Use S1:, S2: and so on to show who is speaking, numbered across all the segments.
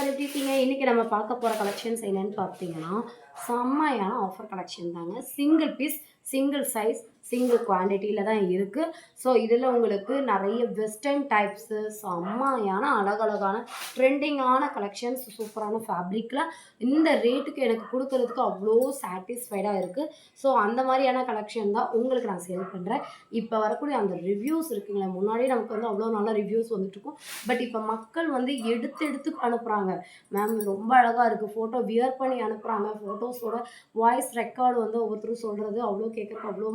S1: எல்லாரும் எப்படி இருக்கீங்க? இன்னைக்கு நம்ம பார்க்க போற கலெக்ஷன்ஸ் என்னன்னு பார்த்தீங்கன்னா, செம்மையான ஆஃபர் கலெக்ஷன் தாங்க. Single piece, single size, single குவான்டிட்டில தான் இருக்கு. ஸோ இதில உங்களுக்கு நெறைய வெஸ்டர்ன் டைப்ஸு செம்மையான அழகழகான ட்ரெண்டிங்கான கலெக்ஷன்ஸ் சூப்பரான ஃபேப்ரிக்ல இந்த ரேட்டுக்கு எனக்கு குடுக்குறதுக்கு அவ்ளோ சாட்டிஸ்ஃபைடா இருக்கு. ஸோ அந்த மாரியான கலெக்ஷன் தான் உங்களுக்கு நான் சேல் பண்றேன். இப்ப வரக்கூடிய அந்த ரிவ்யூஸ் இருக்குங்களா, முன்னாடியே நமக்கு வந்து அவ்ளோ நல்ல ரிவ்யூஸ் வந்துட்டுருக்கும். பட் இப்ப மக்கள் வந்து எடுத்து எடுத்து அனுப்புறாங்க. மேம் ரொம்ப அழகா இருக்கு. ஃபோட்டோ வியர் பண்ணி அனுப்புறாங்க. ஃபோட்டோஸோட வாய்ஸ் ரெக்கார்டு வந்து ஒவ்வொருத்தரும் சொல்றது அவ்ளோ கேட்கறக்கு அவ்ளோ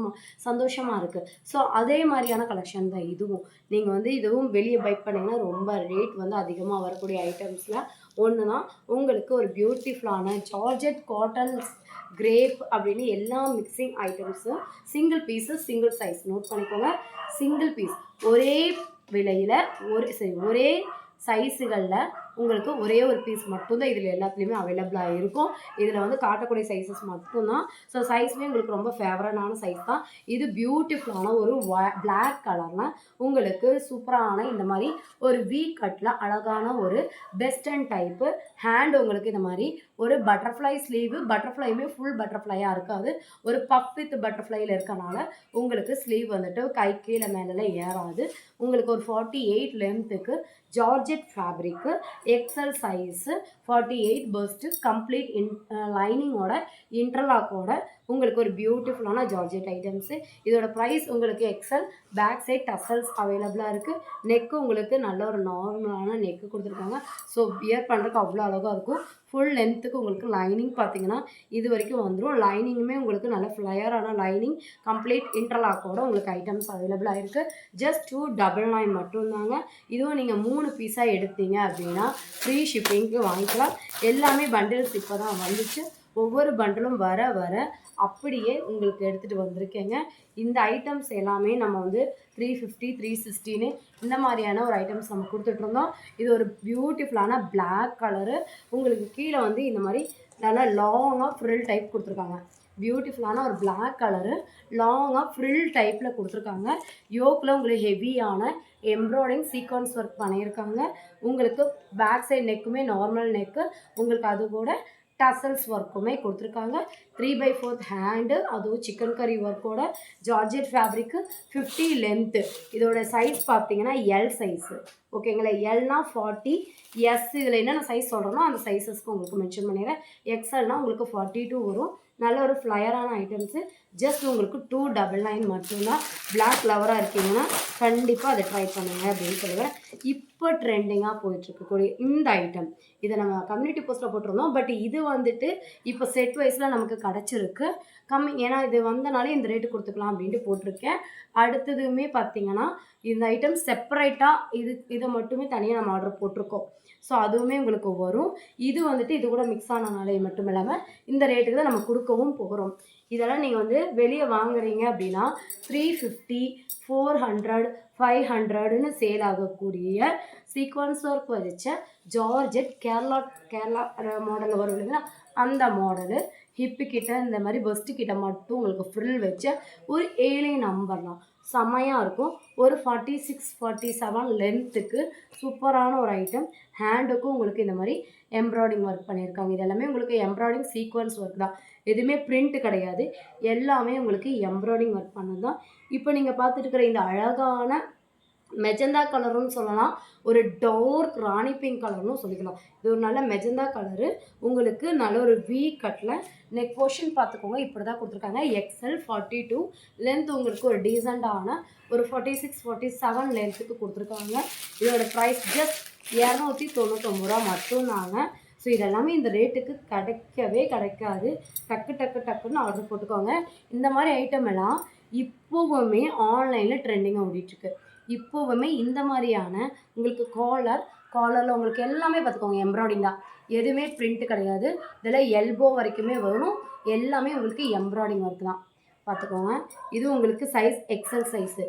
S1: சந்தோஷமா இருக்கு. ஸோ அதே மாரியான கலெக்ஷன் தான் இதுவும். நீங்க வந்து இதுவும் வெளிய பை பண்ணீங்கன்னா ரொம்ப ரேட் வந்து அதிகமா வரக்கூடிய ஐட்டம்ஸ்ல ஒண்ணு தான். உங்களுக்கு ஒரு பியூட்டிஃபுல்லான ஜார்ஜெட் காட்டன் கிரேப் அப்படின்னு எல்லா மிக்ஸிங் ஐட்டம்ஸும் single piece, single size note பண்ணிக்கோங்க. சிங்கிள் பீஸ் ஒரே விலையில ஒரே சைஸுகள்ல உங்களுக்கு ஒரே ஒரு பீஸ் மட்டும் தான் இதில் எல்லாத்துலேயுமே அவைலபிளாக இருக்கும். இதில் வந்து காட்டக்கூடிய சைஸஸ் மட்டும்தான். ஸோ சைஸுமே உங்களுக்கு ரொம்ப ஃபேவரட்டான சைஸ் தான். இது பியூட்டிஃபுல்லான ஒரு பிளாக் கலரில் உங்களுக்கு சூப்பரான இந்த மாதிரி ஒரு வி கட்டில் அழகான ஒரு வெஸ்டர்ன் டைப்பு ஹேண்ட் உங்களுக்கு இந்த மாதிரி ஒரு பட்டர்ஃப்ளை ஸ்லீவு. பட்டர்ஃப்ளையுமே ஃபுல் பட்டர்ஃப்ளையாக இருக்காது. ஒரு பஃப் வித் பட்டர்ஃப்ளையில் இருக்கனால உங்களுக்கு ஸ்லீவ் வந்துட்டு கை கீழே மேலே ஏறாது. உங்களுக்கு ஒரு 48 லென்த்துக்கு georgette fabric excel size 48 first complete லைனிங்கோட இன்டர்லாக்கோட உங்களுக்கு ஒரு பியூட்டிஃபுல்லான ஜார்ஜெட் ஐட்டம்ஸு. இதோட ப்ரைஸ் உங்களுக்கு எக்ஸல் பேக் சைட் டசல்ஸ் அவைலபிளாக இருக்குது. நெக்கு உங்களுக்கு நல்ல ஒரு நார்மலான நெக்கு கொடுத்துருக்காங்க. ஸோ வியர் பண்ணுறதுக்கு அவ்வளோ அழகாக இருக்கும். ஃபுல் லென்த்துக்கு உங்களுக்கு லைனிங் பார்த்தீங்கன்னா இது வரைக்கும் வந்துடும். லைனிங்குமே உங்களுக்கு நல்ல ஃப்ளையரான லைனிங் கம்ப்ளீட் இன்டர்லாக்கோட உங்களுக்கு ஐட்டம்ஸ் அவைலபிளாக இருக்குது. ஜஸ்ட் 299 மட்டும்தாங்க. இதுவும் நீங்கள் 3 பீஸாக எடுத்தீங்க அப்படின்னா ஃப்ரீ ஷிப்பிங்க்கு வாங்கிக்கலாம். எல்லாமே பண்டில்ஸ் இப்போ தான் வந்துச்சு. ஒவ்வொரு பண்டிலும் வர வர அப்படியே உங்களுக்கு எடுத்துகிட்டு வந்திருக்கேங்க. இந்த ஐட்டம்ஸ் எல்லாமே நம்ம வந்து 350 360ன்னு இந்த மாதிரியான ஒரு ஐட்டம்ஸ் நம்ம கொடுத்துட்ருந்தோம். இது ஒரு பியூட்டிஃபுல்லான பிளாக் கலரு. உங்களுக்கு கீழே வந்து இந்த மாதிரி நல்லா லாங்காக ஃப்ரில் டைப் கொடுத்துருக்காங்க. பியூட்டிஃபுல்லான ஒரு பிளாக் கலரு லாங்காக ஃப்ரில் டைப்பில் கொடுத்துருக்காங்க. யோக்கில் உங்களுக்கு ஹெவியான எம்ப்ராய்டிங் சீக்வன்ஸ் ஒர்க் பண்ணியிருக்காங்க. உங்களுக்கு பேக் சைட் நெக்குமே நார்மல் நெக்கு, உங்களுக்கு அது கூட டசல்ஸ் ஒர்க்குமே கொடுத்துருக்காங்க. 3/4 ஹேண்டு, அதுவும் சிக்கன் கறி ஒர்க்கோட ஜார்ஜெட் ஃபேப்ரிக்கு 50 லென்த்து. இதோட சைஸ் பார்த்தீங்கன்னா எல் சைஸு ஓகேங்களா. எல்னா 40, எஸ் இதில் என்னென்ன சைஸ் சொல்கிறோன்னா அந்த சைஸஸ்க்கு உங்களுக்கு மென்ஷன் பண்ணிடுறேன். எக்ஸ்எல்னால் உங்களுக்கு 42 வரும். நல்ல ஒரு ஃப்ளையரான ஐட்டம்ஸு. ஜஸ்ட் உங்களுக்கு 299 மட்டும்தான். பிளாக் லவராக இருக்கீங்கன்னா கண்டிப்பாக அதை ட்ரை பண்ணுங்கள் அப்படின்னு சொல்லுவேன். இப்போ ட்ரெண்டிங்காக போயிட்டுருக்கக்கூடிய இந்த ஐட்டம் இதை நம்ம கம்யூனிட்டி போஸ்ட்டில் போட்டிருந்தோம். பட் இது வந்துட்டு இப்போ செட் வைஸில் நமக்கு கிடச்சிருக்கு கம்மி. ஏன்னா இது வந்தனாலே இந்த ரேட்டு கொடுத்துக்கலாம் அப்படின்ட்டு போட்டிருக்கேன். அடுத்ததுமே பார்த்தீங்கன்னா இந்த ஐட்டம் செப்பரேட்டாக இதை மட்டுமே தனியாக நம்ம ஆர்டர் போட்டிருக்கோம். ஸோ அதுவுமே உங்களுக்கு வரும். இது வந்துட்டு இது கூட மிக்ஸ் ஆனனாலே மட்டும் இல்லாமல் இந்த ரேட்டுக்கு தான் நம்ம கொடுக்கவும் போகிறோம். இதெல்லாம் நீங்கள் வந்து வெளியே வாங்குறீங்க அப்படின்னா 350, 400, 500ன்னு சேல் ஆகக்கூடிய சீக்வன்ஸ் ஒர்க் வச்ச ஜார்ஜெட் கேரளா மாடலில் வரும் இல்லைங்களா, அந்த மாடலு ஹிப்பு கிட்ட இந்த மாதிரி பஸ்ட்டு கிட்ட மட்டும் உங்களுக்கு ஃப்ரில் வச்ச ஒரு 7 நம்பர் தான் செம்மையாக இருக்கும். ஒரு 46, 47 லென்த்துக்கு சூப்பரான ஒரு ஐட்டம். ஹேண்டுக்கும் உங்களுக்கு இந்த மாதிரி எம்ப்ராய்டிங் ஒர்க் பண்ணியிருக்காங்க. இது எல்லாமே உங்களுக்கு எம்ப்ராய்டிங் சீக்வன்ஸ் ஒர்க் தான். எதுவுமே பிரிண்ட் கிடையாது. எல்லாமே உங்களுக்கு எம்ப்ராய்டிங் ஒர்க் பண்ணது தான். இப்போ நீங்கள் பார்த்துட்டு இருக்கிற இந்த அழகான மெஜந்தா கலருன்னு சொல்லலாம், ஒரு டார்க் ராணி பிங்க் கலர்னு சொல்லிக்கலாம். இது ஒரு நல்ல மெஜந்தா கலரு. உங்களுக்கு நல்ல ஒரு வி கட்டில் நெக் போர்ஷன் பார்த்துக்கோங்க. இப்படி தான் கொடுத்துருக்காங்க. எக்ஸ்எல் 42 லென்த் உங்களுக்கு ஒரு டீசெண்டான ஒரு 46, 47 லென்த்துக்கு கொடுத்துருக்காங்க. இதோட ப்ரைஸ் ஜஸ்ட் 299 மட்டும்தாங்க. ஸோ இதெல்லாமே இந்த ரேட்டுக்கு கிடைக்கவே கிடைக்காது. டக்குன்னு ஆர்டர் போட்டுக்கோங்க. இந்த மாதிரி ஐட்டம் எல்லாம் இப்போவுமே ஆன்லைனில் ட்ரெண்டிங்காக ஓடிட்டுருக்கு. இப்போவுமே இந்த மாதிரியான உங்களுக்கு காலரில் உங்களுக்கு எல்லாமே பார்த்துக்கோங்க எம்ப்ராய்டிங் தான். எதுவுமே பிரிண்ட் கிடையாது. இதெல்லாம் எல்போ வரைக்குமே வரும். எல்லாமே உங்களுக்கு எம்ப்ராய்டிங் ஒர்க் தான் பார்த்துக்கோங்க. இது உங்களுக்கு சைஸ் எக்ஸல் சைஸு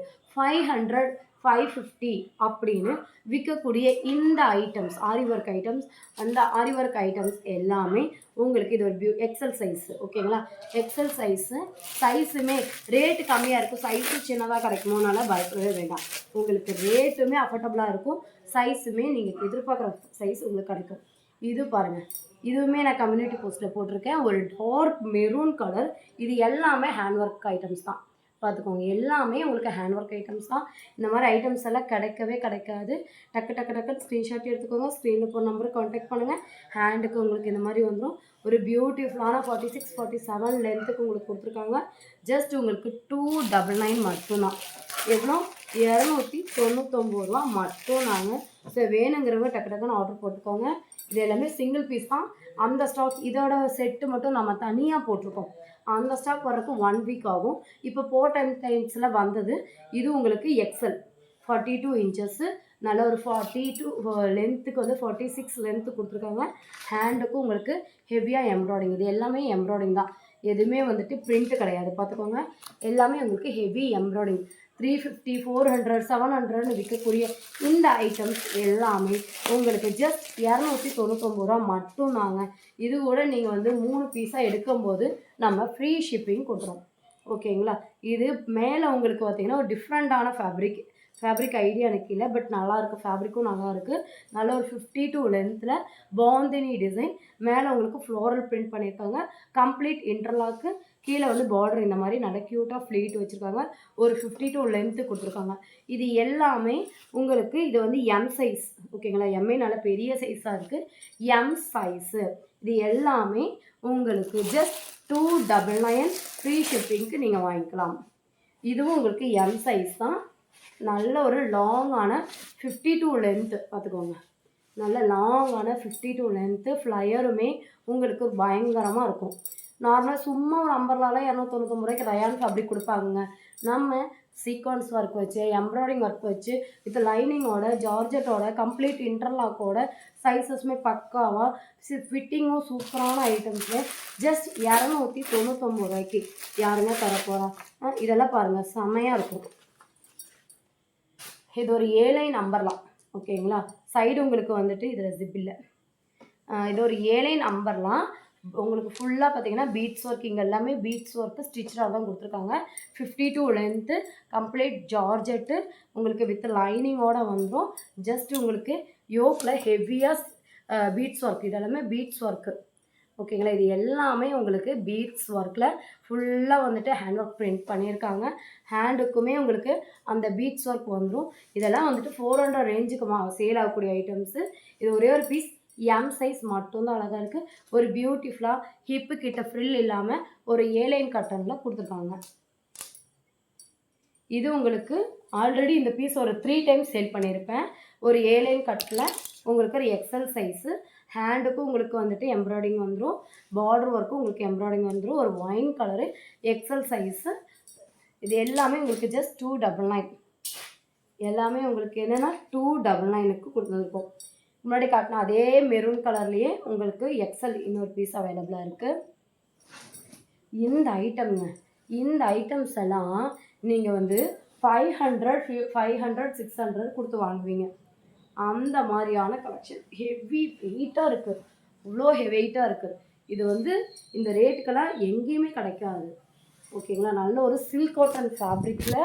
S1: 500, 550 அப்படின்னு விற்கக்கூடிய இந்த ஐட்டம்ஸ் ஆரி ஒர்க் ஐட்டம்ஸ், அந்த ஆரி ஒர்க் ஐட்டம்ஸ் எல்லாமே உங்களுக்கு இது ஒரு எக்ஸல் சைஸு ஓகேங்களா. எக்ஸல் சைஸுமே ரேட்டு கம்மியாக இருக்கும். சைஸு சின்னதாக கிடைக்குமோனால பயப்படவே வேண்டாம். உங்களுக்கு ரேட்டுமே அஃபோர்டபுளாக இருக்கும். சைஸுமே நீங்கள் எதிர்பார்க்குற சைஸ் உங்களுக்கு கிடைக்கும். இது பாருங்கள், இதுவுமே நான் கம்யூனிட்டி போஸ்ட்டில் போட்டிருக்கேன். ஒரு டார்க் மெரூன் கலர். இது எல்லாமே ஹேண்ட் ஒர்க் ஐட்டம்ஸ் தான். பார்த்துக்கோங்க, எல்லாமே உங்களுக்கு ஹேண்ட் ஒர்க் ஐட்டம்ஸ் தான். இந்த மாதிரி ஐட்டம்ஸ் எல்லாம் கிடைக்கவே கிடைக்காது. டக்கு டக்கு டக்குன்னு ஸ்க்ரீன்ஷாட் எடுத்துக்கோங்க. ஸ்க்ரீனில் போகிற நம்பருக்கு கான்டாக்ட் பண்ணுங்கள். ஹேண்டுக்கு உங்களுக்கு இந்த மாதிரி வந்துடும். ஒரு பியூட்டிஃபுல்லான 46, 47 லென்த்துக்கு உங்களுக்கு கொடுத்துருக்காங்க. ஜஸ்ட் உங்களுக்கு 299 மட்டும்தான். எவ்வளோ? 299 ரூபா மட்டும். நாங்கள் ஸோ வேணுங்கிறவங்க டக்கு டக்குன்னு ஆர்டர் போட்டுக்கோங்க. இது எல்லாமே சிங்கிள் பீஸ் தான். அந்த ஸ்டாக் இதோட செட்டு மட்டும் நம்ம தனியாக போட்டிருக்கோம். அந்த ஸ்டாக் வர்றதுக்கு 1 வீக் ஆகும். இப்போ டைம்ஸில் வந்தது. இது உங்களுக்கு எக்ஸல் 42 இன்ச்சஸ்ஸு. நல்ல ஒரு 42 லென்த்துக்கு வந்து 46 லென்த்து கொடுத்துருக்காங்க. ஹேண்டுக்கும் உங்களுக்கு ஹெவியாக எம்ப்ராய்டிங். இது எல்லாமே எம்ப்ராய்டிங் தான். எதுவுமே வந்துட்டு பிரிண்ட்டு கிடையாது. பார்த்துக்கோங்க, எல்லாமே உங்களுக்கு ஹெவி எம்ப்ராய்டிங். 350, 400, 700ன்னு விற்கக்கூடிய இந்த ஐட்டம்ஸ் எல்லாமே உங்களுக்கு ஜஸ்ட் 299 ரூபா மட்டும்தாங்க. இது கூட நீங்கள் வந்து 3 பீஸாக எடுக்கும்போது நம்ம ஃப்ரீ ஷிப்பிங் கொடுக்குறோம். ஓகேங்களா? இது மேலே உங்களுக்கு பார்த்தீங்கன்னா ஒரு டிஃப்ரெண்ட்டான ஃபேப்ரிக் ஐடியா எனக்கு இல்லை, பட் நல்லாயிருக்கு. ஃபேப்ரிக்கும் நல்லாயிருக்கு. நல்ல ஒரு 52 லென்த்தில் பாந்தினி டிசைன். மேலே உங்களுக்கு ஃப்ளோரல் பிரிண்ட் பண்ணியிருக்காங்க. Complete interlock. கீழே வந்து பார்டர் இந்த மாதிரி நல்ல க்யூட்டாக ஃப்ளீட் வச்சுருக்காங்க. ஒரு 52 லென்த்து கொடுத்துருக்காங்க. இது எல்லாமே உங்களுக்கு இது வந்து எம் சைஸ். ஓகேங்களா? எம்ஏ நல்ல பெரிய சைஸாக இருக்குது. M size. இது எல்லாமே உங்களுக்கு ஜஸ்ட் 299 ஃப்ரீ ஷிப்பிங்க்கு நீங்கள் வாங்கிக்கலாம். இதுவும் உங்களுக்கு எம் சைஸ் தான். நல்ல ஒரு லாங்கான 52 லென்த்து. பார்த்துக்கோங்க, நல்ல லாங்கான 52 லென்த்து. ஃப்ளையருமே உங்களுக்கு பயங்கரமாக இருக்கும். நார்மலாக சும்மா ஒரு அம்பர்லால 299 ரூபாய்க்கு ரயான் ஃபேப்ரிக் கொடுப்பாங்க. நம்ம சீக்வன்ஸ் ஒர்க் வச்சு, எம்ப்ராய்டிங் ஒர்க் வச்சு, வித் லைனிங்கோட, ஜார்ஜெட்டோட, கம்ப்ளீட் இன்டர்லாக்கோட, சைஸஸுமே பக்காவாக, ஃபிட்டிங்கும் சூப்பரான ஐட்டம்ஸு ஜஸ்ட் 299 ரூபாய்க்கு யாருங்க தரப்போகிறா? இதெல்லாம் பாருங்கள், செம்மையாக இருக்கும். இது ஒரு 7 லைன் அம்பர்லாம். ஓகேங்களா? சைடு உங்களுக்கு வந்துட்டு இதில் ஜிப் இல்லை. இது ஒரு 7 லைன் அம்பர்லாம். உங்களுக்கு ஃபுல்லாக பார்த்தீங்கன்னா பீட்ஸ் ஒர்க். இங்கே எல்லாமே பீட்ஸ் ஒர்க்கு ஸ்டிச்சாக தான் கொடுத்துருக்காங்க. 52 லென்த்து, கம்ப்ளீட் ஜார்ஜெட்டு. உங்களுக்கு வித் லைனிங்கோடு வந்துடும். ஜஸ்ட் உங்களுக்கு யோக்கில் ஹெவியாக பீட்ஸ் ஒர்க். இதெல்லாமே பீட்ஸ் ஒர்க்கு. ஓகேங்களா? இது எல்லாமே உங்களுக்கு பீட்ஸ் ஒர்க்கில் ஃபுல்லாக வந்துட்டு ஹேண்ட் ஒர்க் பிரிண்ட் பண்ணியிருக்காங்க. ஹேண்டுக்குமே உங்களுக்கு அந்த பீட்ஸ் ஒர்க் வந்துடும். இதெல்லாம் வந்துட்டு 400 ரேஞ்சுக்கு சேல் ஆகக்கூடிய ஐட்டம்ஸு. இது ஒரே ஒரு பீஸ் எம் சைஸ் மட்டும்தான் அழகாக இருக்குது. ஒரு பியூட்டிஃபுல்லாக ஹிப்பு கிட்ட ஃப்ரில் இல்லாமல் ஒரு 7 லைன் கட்டனில் கொடுத்துருக்காங்க. இது உங்களுக்கு ஆல்ரெடி இந்த பீஸ் ஒரு 3 டைம்ஸ் சேல் பண்ணியிருப்பேன். ஒரு 7 லைன் கட்டில் உங்களுக்கு ஒரு எக்ஸல் சைஸு. ஹேண்டுக்கும் உங்களுக்கு வந்துட்டு எம்ப்ராய்டிங் வந்துடும். பார்டர் ஒர்க்கும் உங்களுக்கு எம்ப்ராய்டிங் வந்துடும். ஒரு ஒயின் கலரு, எக்ஸல் சைஸு. இது எல்லாமே உங்களுக்கு ஜஸ்ட் 299. எல்லாமே உங்களுக்கு என்னென்னா 299க்கு கொடுத்துருக்கோம். முன்னாடி காட்டின அதே மெரூன் கலர்லேயே உங்களுக்கு எக்ஸல் இன்னொரு பீஸ் அவைலபிளாக இருக்குது. இந்த ஐட்டம்ஸ் எல்லாம் நீங்கள் வந்து 500, 600 கொடுத்து வாங்குவீங்க. அந்த மாதிரியான கலெக்ஷன். ஹெவி வெயிட்டாக இருக்குது. இவ்வளோ வெயிட்டாக இருக்குது. இது வந்து இந்த ரேட்டுக்கெல்லாம் எங்கேயுமே கிடைக்காது. ஓகேங்களா? நல்ல ஒரு சில்க் காட்டன் ஃபேப்ரிக்கில்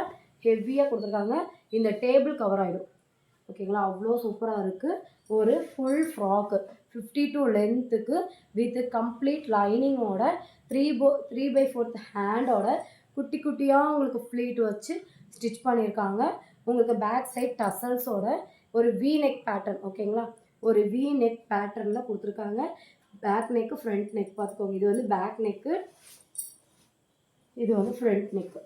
S1: ஹெவியாக கொடுத்துருக்காங்க. இந்த டேபிள் கவர் ஆகிடும். ஓகேங்களா? அவ்வளோ சூப்பராக இருக்குது. ஒரு ஃபுல் ஃப்ராக்கு 52 லென்த்துக்கு வித் கம்ப்ளீட் லைனிங்கோட 3/4 ஹேண்டோட குட்டி குட்டியாக உங்களுக்கு ஃப்ளீட் வச்சு ஸ்டிச் பண்ணியிருக்காங்க. உங்களுக்கு பேக் சைட் டசல்ஸோட ஒரு வி நெக் பேட்டர்ன். ஓகேங்களா? ஒரு வி நெக் பேட்டர்னில் கொடுத்துருக்காங்க. Back neck, front neck. பார்த்துக்கோங்க, இது வந்து பேக் நெக்கு, இது வந்து ஃப்ரண்ட் நெக்கு.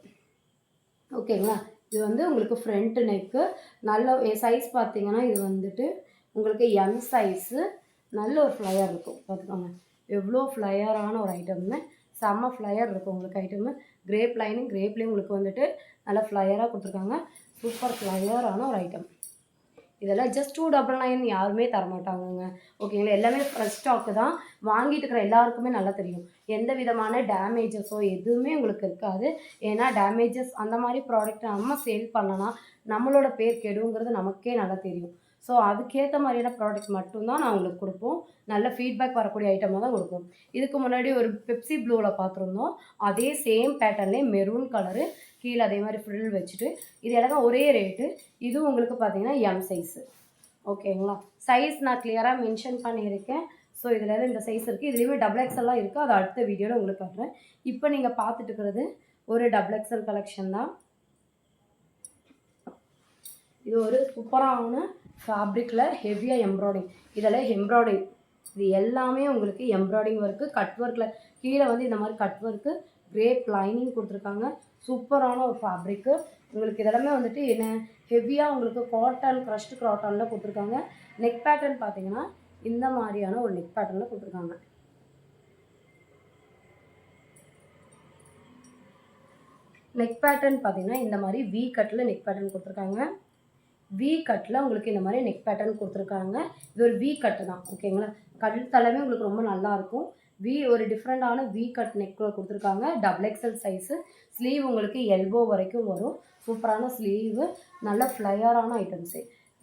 S1: ஓகேங்களா? இது வந்து உங்களுக்கு ஃப்ரண்ட் நெக்கு. நல்ல சைஸ் பார்த்தீங்கன்னா இது வந்துட்டு உங்களுக்கு எம் சைஸு. நல்ல ஒரு ஃப்ளையர் இருக்கும். பார்த்துக்கோங்க, எவ்வளோ ஃப்ளையரான ஒரு ஐட்டம்னு. செம்ம ஃப்ளையர் இருக்கும் உங்களுக்கு ஐட்டமு. கிரேப் லைனிங், கிரேப்லேயும் உங்களுக்கு வந்துட்டு நல்லா ஃப்ளையராக கொடுத்துருக்காங்க. சூப்பர் ஃப்ளையரான ஒரு ஐட்டம். இதெல்லாம் ஜஸ்ட் 299 யாருமே தரமாட்டாங்கங்க. ஓகேங்களா? எல்லாமே ஃப்ரெஷ் ஸ்டாக்கு தான். வாங்கிட்டு இருக்கிற எல்லாருக்குமே நல்லா தெரியும். எந்த விதமான டேமேஜஸோ எதுவுமே உங்களுக்கு இருக்காது. ஏன்னா டேமேஜஸ் அந்த மாதிரி ப்ராடக்ட் நம்ம சேல் பண்ணலாம், நம்மளோட பேர் கெடுங்கிறது நமக்கே நல்லா தெரியும். ஸோ அதுக்கேற்ற மாதிரியான ப்ராடக்ட் மட்டும்தான் நான் உங்களுக்கு கொடுப்போம். நல்ல ஃபீட்பேக் வரக்கூடிய ஐட்டமாக தான் கொடுப்போம். இதுக்கு முன்னாடி ஒரு பெப்சி ப்ளூவில் பார்த்துருந்தோம். அதே சேம் பேட்டர்ன்லேயே மெரூன் கலரு, கீழே அதே மாதிரி ஃப்ரில் வச்சுட்டு. இது எல்லாம் ஒரே ரேட்டு. இது உங்களுக்கு பார்த்தீங்கன்னா எம் சைஸு. ஓகேங்களா? சைஸ் நான் கிளியராக மென்ஷன் பண்ணியிருக்கேன். ஸோ இதில் இந்த சைஸ் இருக்குது. இதுலேயுமே டபுள் எக்ஸ்எல்லாம் இருக்குது. அது அடுத்த வீடியோவில் உங்களுக்கு காட்டுறேன். இப்போ நீங்கள் பார்த்துட்டு இருக்கிறது ஒரு டபுள் எக்ஸ்எல் கலெக்ஷன் தான். இது ஒரு சூப்பரான ஃபேப்ரிக்கில் ஹெவியாக எம்ப்ராய்டிங். இதில் எம்ப்ராய்டிங் இது எல்லாமே உங்களுக்கு எம்ப்ராய்டிங் ஒர்க்கு, கட் ஒர்க்கில் கீழே வந்து இந்த மாதிரி கட் ஒர்க்கு, கிரேப் லைனிங் கொடுத்துருக்காங்க. சூப்பரான ஒரு ஃபேப்ரிக்கு. உங்களுக்கு இதெல்லாமே வந்துட்டு என்ன ஹெவியாக உங்களுக்கு காட்டன், க்ரஷ்டு காட்டனில் கொடுத்துருக்காங்க. நெக் பேட்டர்ன் பார்த்தீங்கன்னா இந்த மாதிரியான ஒரு நெக் பேட்டர்னில் கொடுத்துருக்காங்க. நெக் பேட்டர்ன் பார்த்தீங்கன்னா இந்த மாதிரி வி கட்டில் நெக் பேட்டர்ன் கொடுத்துருக்காங்க. வி கட்டில் உங்களுக்கு இந்த மாதிரி நெக் பேட்டர்ன் கொடுத்துருக்காங்க. இது ஒரு வி கட்டு தான், ஓகேங்களா. கழுத்தளவே உங்களுக்கு ரொம்ப நல்லாயிருக்கும். ஒரு டிஃப்ரெண்ட்டான வி கட் நெக்கில் கொடுத்துருக்காங்க. Double XL size. ஸ்லீவ் உங்களுக்கு எல்போ வரைக்கும் வரும். சூப்பரான ஸ்லீவு, நல்ல ஃப்ளையரான ஐட்டம்ஸு.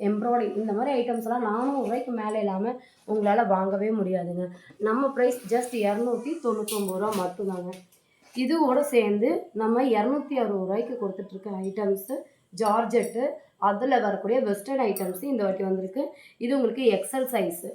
S1: எம்ப்ராய்டிங் இந்த மாதிரி ஐட்டம்ஸ்லாம் 400 ரூபாய்க்கு மேலே இல்லாமல் உங்களால் வாங்கவே முடியாதுங்க. நம்ம ப்ரைஸ் ஜஸ்ட் 299 ரூபா மட்டும்தாங்க. இதோட சேர்ந்து நம்ம 260 ரூபாய்க்கு கொடுத்துட்ருக்க ஐட்டம்ஸு ஜார்ஜெட்டு, அதில் வரக்கூடிய வெஸ்டர்ன் ஐட்டம்ஸு இந்த வாட்டி வந்திருக்கு. இது உங்களுக்கு எக்ஸல் சைஸு,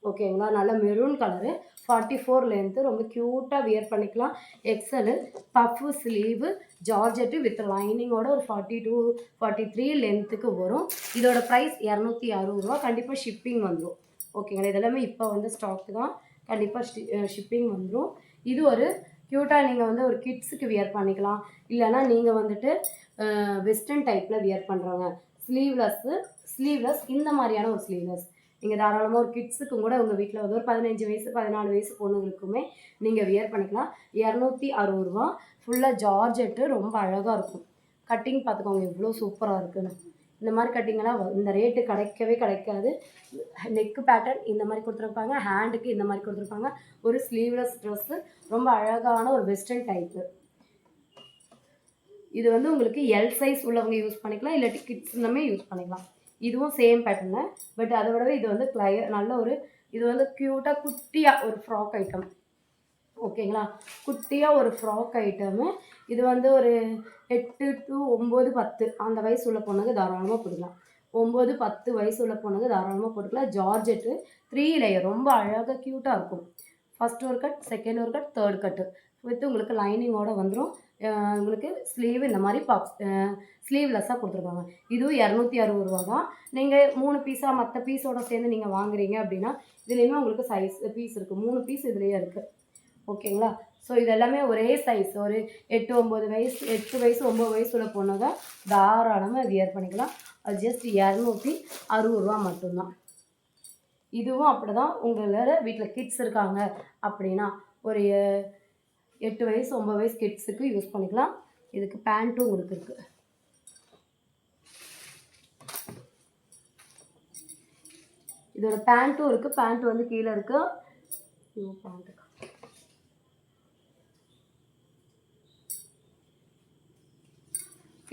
S1: ஓகேங்களா. நல்ல மெரூன் கலரு, 44 லென்த்து, ரொம்ப க்யூட்டாக வியர் பண்ணிக்கலாம். Excel, puff sleeve, georgette with லைனிங்கோட ஒரு 42 43 லென்த்துக்கு வரும். இதோட ப்ரைஸ் 260 ரூபா. கண்டிப்பாக ஷிப்பிங் வந்துடும், ஓகேங்களா. இதெல்லாமே இப்போ வந்து ஸ்டாக் தான், கண்டிப்பாக ஷிப்பிங் வந்துடும். இது ஒரு க்யூட்டாக நீங்கள் வந்து ஒரு கிட்ஸுக்கு வியர் பண்ணிக்கலாம். இல்லைனா நீங்கள் வந்துட்டு வெஸ்டர்ன் டைப்பில் வியர் பண்ணுறவங்க, ஸ்லீவ்லெஸ் இந்த மாதிரியான ஒரு ஸ்லீவ்லெஸ் நீங்கள் தாராளமாக ஒரு கிட்ஸுக்கும் கூட உங்கள் வீட்டில் வந்து ஒரு 15 வயசு 14 வயசு பொண்ணுங்களுக்குமே நீங்கள் வியர் பண்ணிக்கலாம். 260 ரூபா. ஃபுல்லாக ஜார்ஜெட்டு, ரொம்ப அழகாக இருக்கும். கட்டிங் பார்த்துக்கோங்க எவ்வளோ சூப்பராக இருக்குன்னு. இந்த மாதிரி கட்டிங்கெல்லாம் இந்த ரேட்டு கிடைக்காது. நெக்கு பேட்டர்ன் இந்த மாதிரி கொடுத்துருப்பாங்க, ஹேண்டுக்கு இந்த மாதிரி கொடுத்துருப்பாங்க. ஒரு ஸ்லீவ்லெஸ் ட்ரெஸ்ஸு, ரொம்ப அழகான ஒரு வெஸ்டர்ன் டைப்பு. இது வந்து உங்களுக்கு எல் சைஸ் உள்ளவங்க யூஸ் பண்ணிக்கலாம், இல்லாட்டி கிட்ஸ்னுமே யூஸ் பண்ணிக்கலாம். இதுவும் சேம் பேட்டர்னு, பட் அதை விடவே இது வந்து நல்ல ஒரு இது வந்து க்யூட்டாக குட்டியாக ஒரு ஃப்ராக் ஐட்டம், ஓகேங்களா. குட்டியாக ஒரு ஃப்ராக் ஐட்டமு. இது வந்து ஒரு 8 to 9 10 அந்த வயசு உள்ள பொண்ணுங்க தாராளமாக போட்டுக்கலாம். 9 10 வயசு உள்ள பொண்ணுங்க தாராளமாக போட்டுக்கலாம். ஜார்ஜெட்டு 3 லேயர், ரொம்ப அழகாக க்யூட்டாக இருக்கும். ஃபஸ்ட் ஒரு கட், செகண்ட் ஒரு கட், தேர்ட் கட்டு வித் உங்களுக்கு லைனிங்கோடு வந்துடும். உங்களுக்கு ஸ்லீவ் இந்த மாதிரி ஸ்லீவ்லெஸ்ஸாக கொடுத்துருக்காங்க. இதுவும் 260 ரூபா தான். நீங்கள் 3 பீஸாக மற்ற பீஸோடு சேர்ந்து நீங்கள் வாங்குறீங்க அப்படின்னா இதுலேயுமே உங்களுக்கு சைஸ் பீஸ் இருக்குது. 3 பீஸ் இதுலேயே இருக்குது, ஓகேங்களா. ஸோ இது எல்லாமே ஒரே சைஸ், ஒரு 8 வயசு 9 வயசு உள்ள பொண்ணுங்க தாராளமாக வியர் பண்ணிக்கலாம். அது ஜஸ்ட் 260 ரூபா மட்டும்தான். இதுவும் அப்படி தான். உங்களோட வீட்டில் கிட்ஸ் இருக்காங்க அப்படின்னா ஒரு 8 வயசு 9 வயசு கிட்ஸுக்கு யூஸ் பண்ணிக்கலாம். இதுக்கு பேண்ட்டும் உங்களுக்கு இருக்குது. இதோட பேண்ட்டும் இருக்குது. பேண்ட் வந்து கீழே இருக்குது. பேண்ட்டு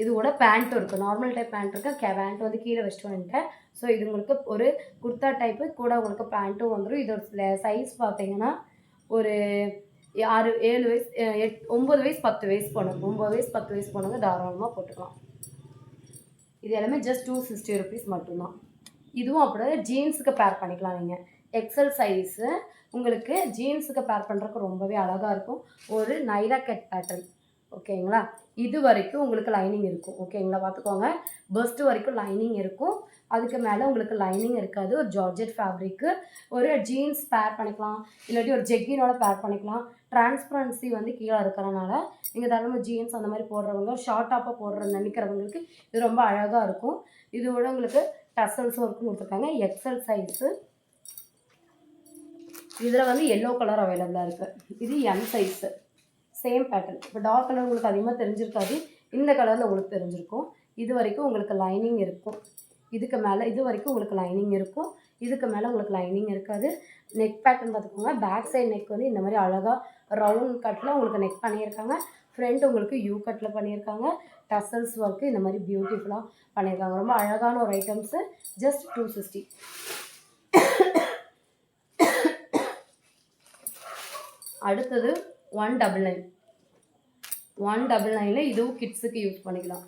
S1: இதோட பேண்ட்டும் இருக்குது. நார்மல் டைப் பேண்ட் இருக்குது. பேண்ட் வந்து கீழே வச்சுட்டு வந்துட்டேன். ஸோ இது உங்களுக்கு ஒரு குர்த்தா டைப்பு கூட உங்களுக்கு பேண்ட்டும் வந்துடும். இதோட சைஸ் பார்த்தீங்கன்னா ஒரு 6 7 வயசு 9 வயசு 10 வயசு பொண்ணுங்க 9 வயசு 10 வயசு பொண்ணுங்க தாராளமாக போட்டுக்கலாம். இது எல்லாமே ஜஸ்ட் 260 ருபீஸ் மட்டும்தான். இதுவும் அப்படியே ஜீன்ஸுக்கு பேர் பண்ணிக்கலாம். நீங்கள் எக்ஸல் சைஸு உங்களுக்கு ஜீன்ஸுக்கு பேர் பண்ணுறதுக்கு ரொம்பவே அழகாக இருக்கும். ஒரு நைரா கட் பேட்டர்ன், ஓகேங்களா. இது வரைக்கும் உங்களுக்கு லைனிங் இருக்கும், ஓகேங்களா. பார்த்துக்கோங்க, பஸ்ட் வரைக்கும் லைனிங் இருக்கும். அதுக்கு மேலே உங்களுக்கு லைனிங் இருக்காது. ஒரு ஜார்ஜெட் ஃபேப்ரிக்கு, ஒரு ஜீன்ஸ் பேர் பண்ணிக்கலாம், இல்லாட்டி ஒரு ஜெக்கினோட பேர் பண்ணிக்கலாம். டிரான்ஸ்பரன்சி வந்து கீழே இருக்கிறனால நீங்கள் தாராளமாக ஜீன்ஸ் அந்த மாதிரி போடுறவங்க, ஷார்ட் டாப்பாக போடுற நினைக்கிறவங்களுக்கு இது ரொம்ப அழகாக இருக்கும். இதோட உங்களுக்கு டசல்ஸ் ஒர்க்கும் கொடுத்துருக்காங்க. XL size. இதில் வந்து எல்லோ கலர் அவைலபிளாக இருக்குது. இது எம் சைஸு, சேம் பேட்டர்ன். இப்போ டார்க் கலர் உங்களுக்கு அதிகமாக தெரிஞ்சிருக்காது, இந்த கலரில் உங்களுக்கு தெரிஞ்சிருக்கும். இது வரைக்கும் உங்களுக்கு லைனிங் இருக்கும். இதுக்கு மேலே இது வரைக்கும் உங்களுக்கு லைனிங் இருக்கும். இதுக்கு மேலே உங்களுக்கு லைனிங் இருக்காது. நெக் பேட்டர்ன் பார்த்துக்கோங்க. பேக் சைடு நெக் வந்து இந்த மாதிரி அழகாக ரவுண்ட் கட்டில் உங்களுக்கு நெக் பண்ணியிருக்காங்க. ஃப்ரண்ட் உங்களுக்கு யூ கட்டில் பண்ணியிருக்காங்க. டசல்ஸ் ஒர்க்கு இந்த மாதிரி பியூட்டிஃபுல்லாக பண்ணியிருக்காங்க. ரொம்ப அழகான ஒரு ஐட்டம்ஸு. ஜஸ்ட் 260. அடுத்தது 199. இதுவும் கிட்ஸுக்கு யூஸ் பண்ணிக்கலாம்.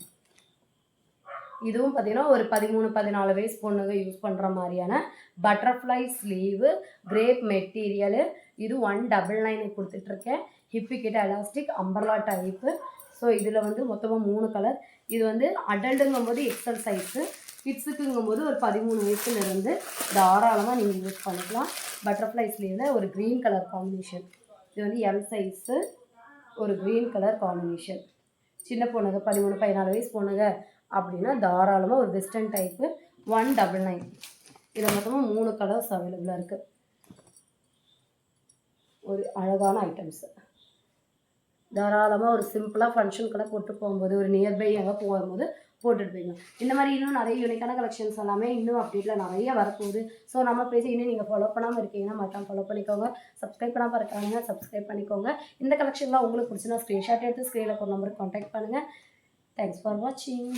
S1: இதுவும் பார்த்தீங்கன்னா ஒரு 13-14 வயசு பொண்ணுங்க யூஸ் பண்ணுற மாதிரியான பட்டர்ஃப்ளை ஸ்லீவு, கிரேப் மெட்டீரியலு. இது 199 கொடுத்துட்ருக்கேன். ஹிப்பு கிட்ட எலாஸ்டிக் அம்பர்லா டைப்பு. ஸோ இதில் வந்து மொத்தமாக 3 கலர். இது வந்து அடல்ட்டுங்கும்போது எக்ஸல் சைஸு, கிட்ஸுக்குங்கும்போது ஒரு 13 வயசுலேருந்து தாராளமாக நீங்கள் யூஸ் பண்ணிக்கலாம். பட்டர்ஃப்ளை ஸ்லீவில் ஒரு க்ரீன் கலர் காம்பினேஷன். இது வந்து எம் சைஸு, ஒரு க்ரீன் கலர் காம்பினேஷன். சின்ன பொண்ணுங்க 13-14 வயசு பொண்ணுங்க அப்படின்னா தாராளமாக ஒரு வெஸ்டர்ன் டைப்பு 199. இதில் மொத்தமாக 3 கலர்ஸ் அவைலபிளாக இருக்குது. ஒரு அழகான ஐட்டம்ஸு. தாராளமாக ஒரு சிம்பிளாக ஃபங்க்ஷனுக்கெல்லாம் போட்டு போகும்போது, ஒரு நியர்பை எங்கே போகும்போது போட்டுட்டு போய்க்கலாம். இந்த மாதிரி இன்னும் நிறைய யூனிக்கான கலெக்ஷன்ஸ் எல்லாமே இன்னும் அப்டேட்டில் நிறைய வரப்போகுது. ஸோ நம்ம பேஜை இன்னும் நீங்கள் ஃபாலோ பண்ணாமல் இருக்கீங்கன்னா மறக்காம ஃபாலோ பண்ணிக்கோங்க. சப்ஸ்கிரைப் பண்ணாமல் இருக்காங்க, சப்ஸ்கிரைப் பண்ணிக்கோங்க. இந்த கலெக்ஷன்லாம் உங்களுக்கு பிடிச்சுன்னா ஸ்க்ரீன்ஷாட் எடுத்து ஸ்க்ரீனில் ஒரு நம்பருக்கு கான்டாக்ட் பண்ணுங்கள். தேங்க்ஸ் ஃபார் வாட்சிங்.